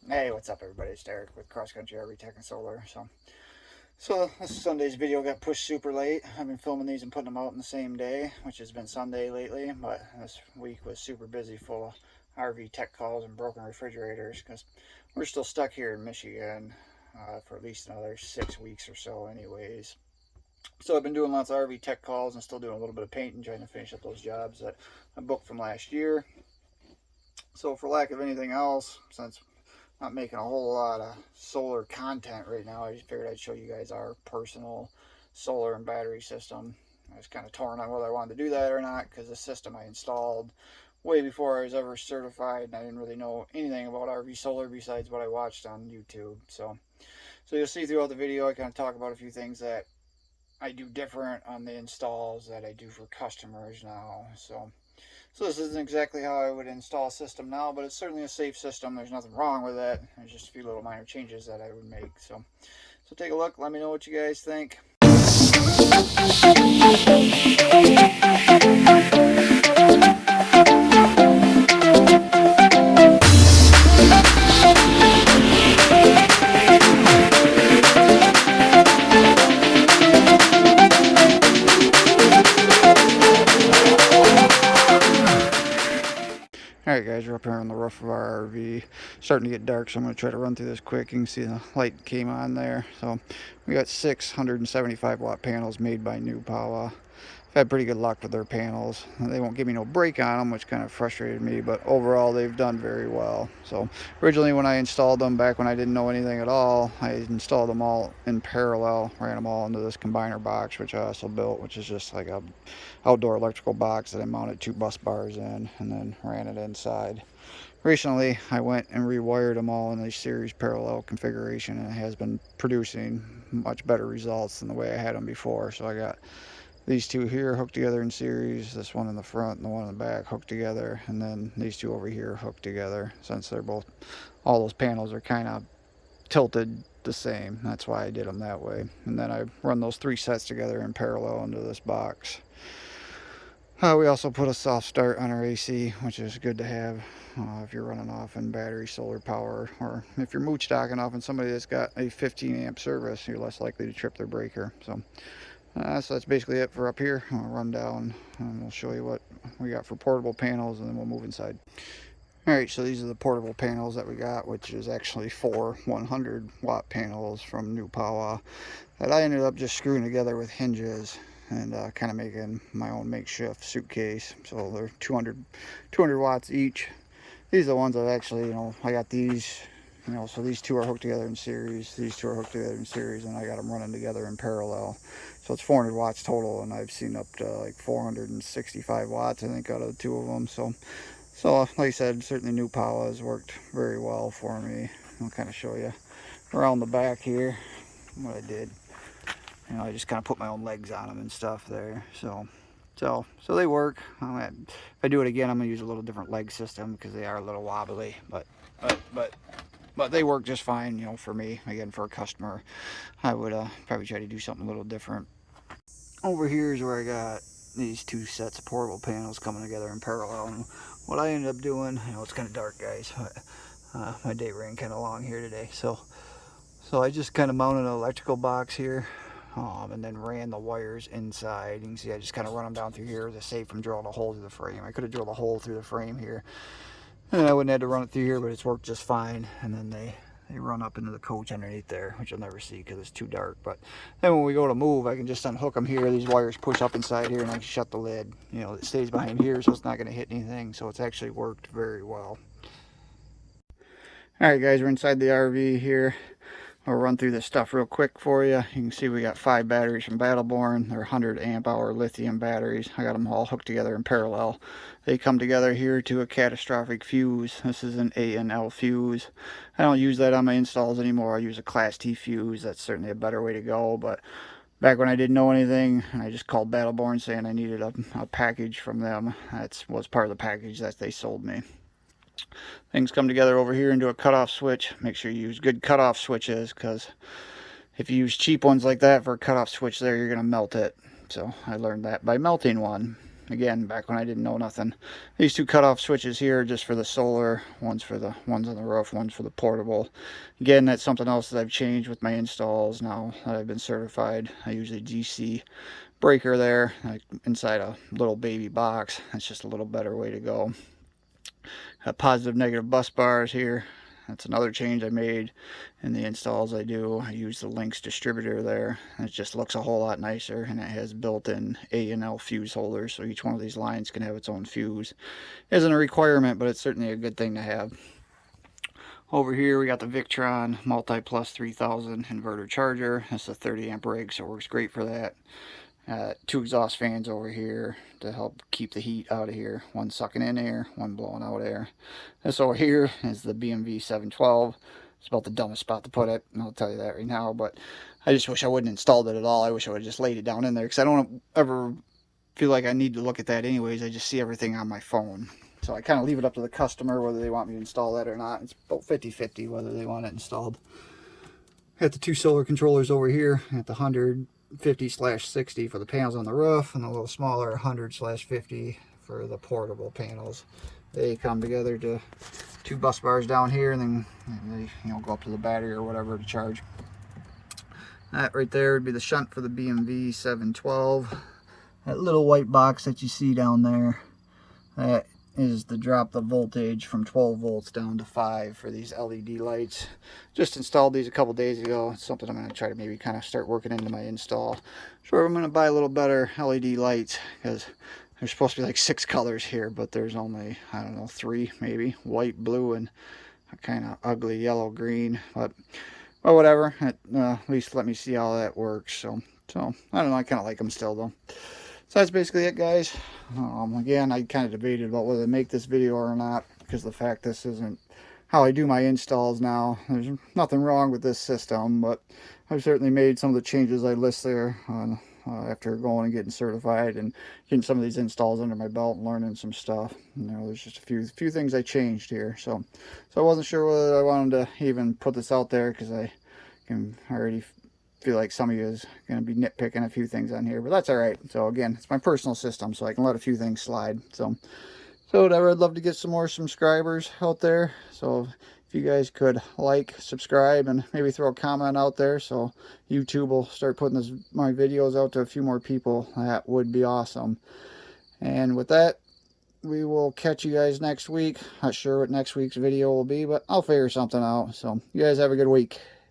Hey, what's up, everybody? It's Derek with Cross Country RV Tech and Solar. So this Sunday's video got pushed super late. I've been filming these and putting them out in the same day, which has been Sunday lately. But this week was super busy, full of RV tech calls and broken refrigerators because we're still stuck here in Michigan for at least another 6 weeks or so, anyways. So I've been doing lots of RV tech calls and still doing a little bit of painting, trying to finish up those jobs that I booked from last year. So for lack of anything else, since not making a whole lot of solar content right now, I just figured I'd show you guys our personal solar and battery system. I was kind of torn on whether I wanted to do that or not because the system I installed way before I was ever certified, and I didn't really know anything about RV solar besides what I watched on YouTube. So you'll see throughout the video I kind of talk about a few things that I do different on the installs that I do for customers now. So this isn't exactly how I would install a system now, but it's certainly a safe system. There's nothing wrong with it. There's just a few little minor changes that I would make. So take a look. Let me know what you guys think. Alright guys, we're up here on the roof of our RV. Starting to get dark, so I'm going to try to run through this quick. You can see the light came on there. So we got 675 watt panels made by Newpowa. I've had pretty good luck with their panels. They won't give me no break on them, which kind of frustrated me, but overall they've done very well. So originally when I installed them, back when I didn't know anything at all, I installed them all in parallel, ran them all into this combiner box, which I also built, which is just like a outdoor electrical box that I mounted 2 bus bars in and then ran it inside. Recently I went and rewired them all in a series parallel configuration, and it has been producing much better results than the way I had them before. So I got these two here hooked together in series, this one in the front and the one in the back hooked together, and then these two over here hooked together, since they're both, all those panels are kind of tilted the same. That's why I did them that way. And then I run those 3 sets together in parallel into this box. We also put a soft start on our AC, which is good to have if you're running off in battery solar power, or if you're mooch docking off in somebody that's got a 15 amp service, you're less likely to trip their breaker. So that's basically it for up here. I'll run down and we'll show you what we got for portable panels, and then we'll move inside. Alright, so these are the portable panels that we got, which is actually 4 100 watt panels from Newpowa that I ended up just screwing together with hinges and kind of making my own makeshift suitcase. So they're 200 watts each. These are the ones that actually, I got these, so these two are hooked together in series, these two are hooked together in series, and I got them running together in parallel. So it's 400 watts total, and I've seen up to like 465 watts, I think, out of the 2 of them. So like I said, certainly Newpowa has worked very well for me. I'll kind of show you around the back here what I did. I just kind of put my own legs on them and stuff there. So they work. If I do it again, I'm gonna use a little different leg system because they are a little wobbly, but they work just fine. For me, again, for a customer, I would probably try to do something a little different. Over here is where I got these 2 sets of portable panels coming together in parallel, and what I ended up doing, it's kind of dark, guys, but my day ran kind of long here today, so I just kind of mounted an electrical box here. And then ran the wires inside. You can see I just kind of run them down through here to save from drilling a hole through the frame. I could have drilled a hole through the frame here, and I wouldn't have to run it through here, but it's worked just fine. And then they run up into the coach underneath there, which you'll never see because it's too dark. But then when we go to move, I can just unhook them here. These wires push up inside here, and I can shut the lid. It stays behind here, so it's not going to hit anything. So it's actually worked very well. All right, guys, we're inside the RV here. I'll run through this stuff real quick for you. You can see we got 5 batteries from Battleborn. They're 100 amp hour lithium batteries. I got them all hooked together in parallel. They come together here to a catastrophic fuse. This is an A&L fuse. I don't use that on my installs anymore. I use a Class T fuse. That's certainly a better way to go. But back when I didn't know anything, and I just called Battleborn saying I needed a package from them. That was part of the package that they sold me. Things come together over here into a cutoff switch. Make sure you use good cutoff switches, because if you use cheap ones like that for a cutoff switch there, you're going to melt it. So I learned that by melting one. again, back when I didn't know nothing. These two cutoff switches here are just for the solar. One's for the ones on the roof, one's for the portable. Again, that's something else that I've changed with my installs now that I've been certified. I use a DC breaker there, like inside a little baby box. That's just a little better way to go. Positive negative bus bars here. That's another change I made in the installs I do. I use the Lynx distributor there. It just looks a whole lot nicer, and it has built-in A and L fuse holders, so each one of these lines can have its own fuse. It isn't a requirement, but it's certainly a good thing to have. Over here we got the Victron Multi-Plus 3000 inverter charger. That's a 30 amp rig, so it works great for that. Two exhaust fans over here to help keep the heat out of here. One sucking in air, one blowing out air. This over here is the BMV 712. It's about the dumbest spot to put it, and I'll tell you that right now, but I just wish I wouldn't installed it at all. I wish I would have just laid it down in there, because I don't ever feel like I need to look at that anyways. I just see everything on my phone. So I kind of leave it up to the customer whether they want me to install that or not. It's about 50-50 whether they want it installed. Got the two solar controllers over here at the 150/60 for the panels on the roof, and a little smaller 100/50 for the portable panels. They come together to two bus bars down here, and then they go up to the battery or whatever to charge. That right there would be the shunt for the BMV 712. That little white box that you see down there, that is to drop the voltage from 12 volts down to 5 for these LED lights. Just installed these a couple days ago. It's something I'm going to try to maybe kind of start working into my install. Sure, I'm going to buy a little better LED lights, because there's supposed to be like 6 colors here, but there's only, I don't know, 3 maybe. White, blue, and a kind of ugly yellow green. But well, whatever. At least let me see how that works. So I don't know. I kind of like them still though. So that's basically it, guys. Again, I kind of debated about whether to make this video or not, because the fact this isn't how I do my installs now. There's nothing wrong with this system, but I've certainly made some of the changes I list there on after going and getting certified and getting some of these installs under my belt and learning some stuff. There's just a few things I changed here. So I wasn't sure whether I wanted to even put this out there, because I can already feel like some of you is going to be nitpicking a few things on here, but that's all right. So again, it's my personal system, so I can let a few things slide. So whatever, I'd love to get some more subscribers out there. So if you guys could like, subscribe, and maybe throw a comment out there so YouTube will start putting my videos out to a few more people, that would be awesome. And with that, we will catch you guys next week. Not sure what next week's video will be, but I'll figure something out. So you guys have a good week.